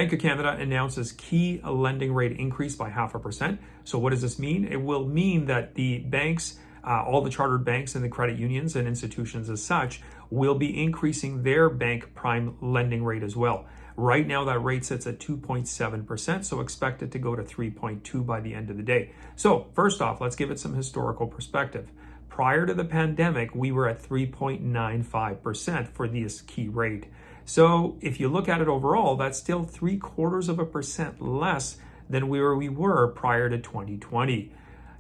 Bank of Canada announces key lending rate increase by 0.5%. So what does this mean? It will mean that the banks, all the chartered banks and the credit unions and institutions as such, will be increasing their bank prime lending rate as well. Right now, that rate sits at 2.7%, so expect it to go to 3.2 by the end of the day. So first off, let's give it some historical perspective. Prior to the pandemic, we were at 3.95% for this key rate. So if you look at it overall, that's still 0.75% less than where we were prior to 2020.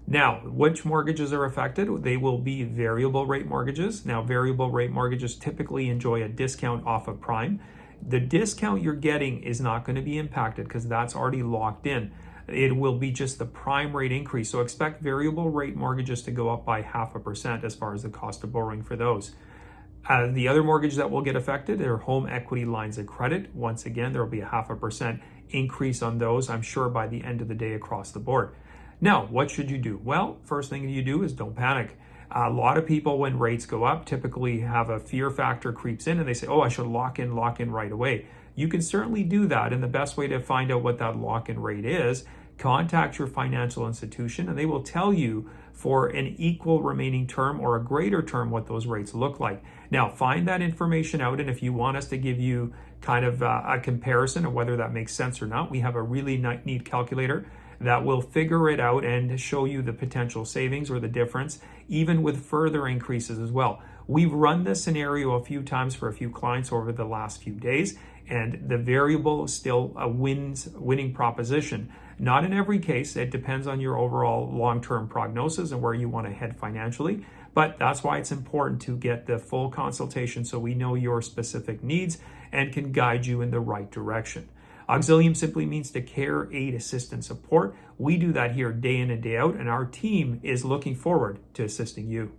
Now, which mortgages are affected? They will be variable rate mortgages. Now, variable rate mortgages typically enjoy a discount off of prime. The discount you're getting is not going to be impacted because that's already locked in. It will be just the prime rate increase. So expect variable rate mortgages to go up by 0.5% as far as the cost of borrowing for those. The other mortgage that will get affected are home equity lines of credit. Once again, there will be a 0.5% increase on those, I'm sure, by the end of the day across the board. Now, what should you do? Well, first thing you do is don't panic. A lot of people, when rates go up, typically have a fear factor creeps in and they say, oh, I should lock in right away. You can certainly do that. And the best way to find out what that lock-in rate is, contact your financial institution and they will tell you for an equal remaining term or a greater term what those rates look like. Now, find that information out, and if you want us to give you kind of a comparison of whether that makes sense or not, we have a really neat calculator that will figure it out and show you the potential savings or the difference, even with further increases as well. We've run this scenario a few times for a few clients over the last few days, and the variable is still a winning proposition. Not in every case. It depends on your overall long-term prognosis and where you want to head financially. But that's why it's important to get the full consultation so we know your specific needs and can guide you in the right direction. Auxilium simply means to care, aid, assist, and support. We do that here day in and day out, and our team is looking forward to assisting you.